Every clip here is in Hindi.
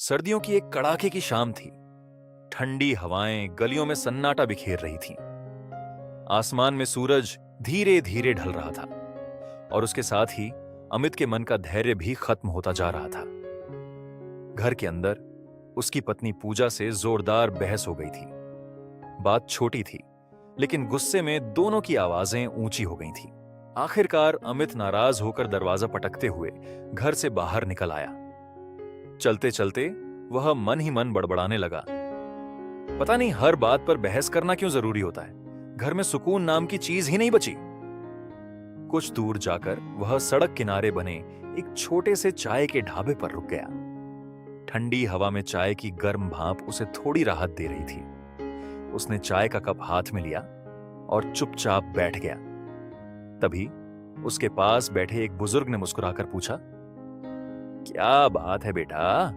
सर्दियों की एक कड़ाके की शाम थी। ठंडी हवाएं गलियों में सन्नाटा बिखेर रही थीं। आसमान में सूरज धीरे धीरे ढल रहा था और उसके साथ ही अमित के मन का धैर्य भी खत्म होता जा रहा था। घर के अंदर उसकी पत्नी पूजा से जोरदार बहस हो गई थी। बात छोटी थी, लेकिन गुस्से में दोनों की आवाजें ऊंची हो गई थीं। आखिरकार अमित नाराज होकर दरवाजा पटकते हुए घर से बाहर निकल आया। चलते चलते वह मन ही मन बड़बड़ाने लगा, पता नहीं हर बात पर बहस करना क्यों जरूरी होता है। घर में सुकून नाम की चीज ही नहीं बची। कुछ दूर जाकर वह सड़क किनारे बने एक छोटे से चाय के ढाबे पर रुक गया। ठंडी हवा में चाय की गर्म भाप उसे थोड़ी राहत दे रही थी। उसने चाय का कप हाथ में लिया और चुपचाप बैठ गया। तभी उसके पास बैठे एक बुजुर्ग ने मुस्कुराकर पूछा, क्या बात है बेटा,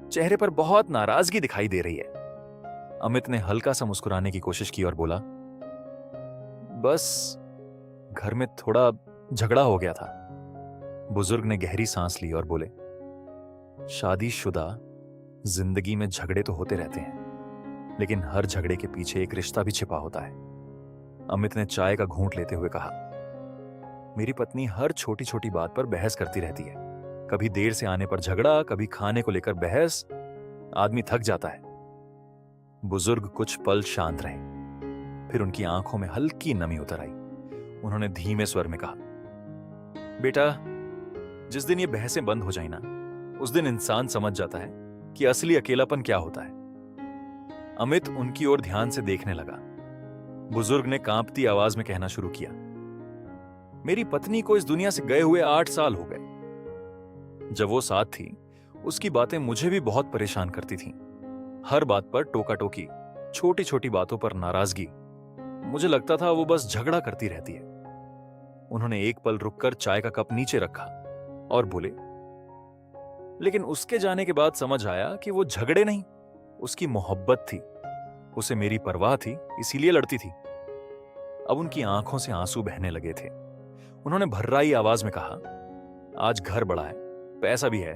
चेहरे पर बहुत नाराजगी दिखाई दे रही है। अमित ने हल्का सा मुस्कुराने की कोशिश की और बोला, बस घर में थोड़ा झगड़ा हो गया था। बुजुर्ग ने गहरी सांस ली और बोले, शादीशुदा जिंदगी में झगड़े तो होते रहते हैं, लेकिन हर झगड़े के पीछे एक रिश्ता भी छिपा होता है। अमित ने चाय का घूंट लेते हुए कहा, मेरी पत्नी हर छोटी छोटी बात पर बहस करती रहती है। कभी देर से आने पर झगड़ा, कभी खाने को लेकर बहस। आदमी थक जाता है। बुजुर्ग कुछ पल शांत रहे, फिर उनकी आंखों में हल्की नमी उतर आई। उन्होंने धीमे स्वर में कहा, बेटा, जिस दिन ये बहसें बंद हो जाए ना, उस दिन इंसान समझ जाता है कि असली अकेलापन क्या होता है। अमित उनकी ओर ध्यान से देखने लगा। बुजुर्ग ने कांपती आवाज में कहना शुरू किया, मेरी पत्नी को इस दुनिया से गए हुए 8 साल हो गए। जब वो साथ थी, उसकी बातें मुझे भी बहुत परेशान करती थीं। हर बात पर टोका टोकी, छोटी छोटी बातों पर नाराजगी। मुझे लगता था वो बस झगड़ा करती रहती है। उन्होंने एक पल रुककर चाय का कप नीचे रखा और बोले, लेकिन उसके जाने के बाद समझ आया कि वो झगड़े नहीं, उसकी मोहब्बत थी। उसे मेरी परवाह थी, इसीलिए लड़ती थी। अब उनकी आंखों से आंसू बहने लगे थे। उन्होंने भर्राई आवाज में कहा, आज घर बड़ा है, पैसा भी है,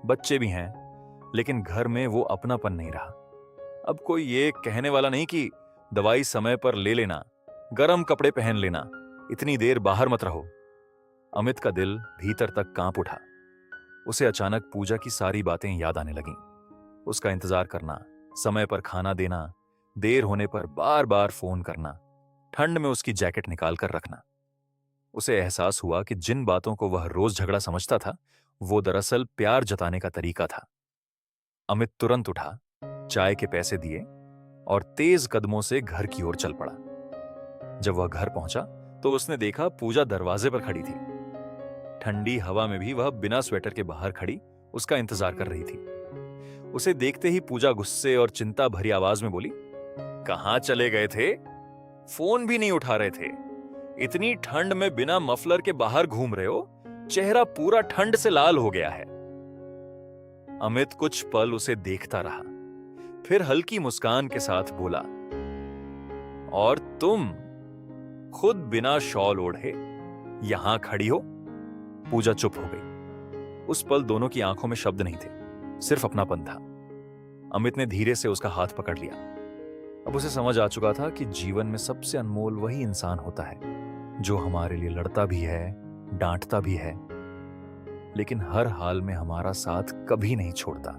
बच्चे भी हैं, लेकिन घर में वो अपनापन नहीं रहा। अब कोई ये कहने वाला नहीं कि दवाई समय पर ले लेना, गर्म कपड़े पहन लेना, इतनी देर बाहर मत रहो। अमित का दिल भीतर तक कांप उठा। उसे अचानक पूजा की सारी बातें याद आने लगीं। उसका इंतजार करना, समय पर खाना देना, देर होने पर बार बार फोन करना, ठंड में उसकी जैकेट निकाल कर रखना। उसे एहसास हुआ कि जिन बातों को वह रोज झगड़ा समझता था, वो दरअसल प्यार जताने का तरीका था। अमित तुरंत उठा, चाय के पैसे दिए और तेज कदमों से घर की ओर चल पड़ा। जब वह घर पहुंचा तो उसने देखा पूजा दरवाजे पर खड़ी थी। ठंडी हवा में भी वह बिना स्वेटर के बाहर खड़ी उसका इंतजार कर रही थी। उसे देखते ही पूजा गुस्से और चिंता भरी आवाज में बोली, कहां चले गए थे? फोन भी नहीं उठा रहे थे। इतनी ठंड में बिना मफलर के बाहर घूम रहे हो, चेहरा पूरा ठंड से लाल हो गया है। अमित कुछ पल उसे देखता रहा, फिर हल्की मुस्कान के साथ बोला, और तुम खुद बिना शॉल ओढ़े यहां खड़ी हो? पूजा चुप हो गई। उस पल दोनों की आंखों में शब्द नहीं थे, सिर्फ अपनापन था। अमित ने धीरे से उसका हाथ पकड़ लिया। अब उसे समझ आ चुका था कि जीवन में सबसे अनमोल वही इंसान होता है जो हमारे लिए लड़ता भी है, डांटता भी है, लेकिन हर हाल में हमारा साथ कभी नहीं छोड़ता।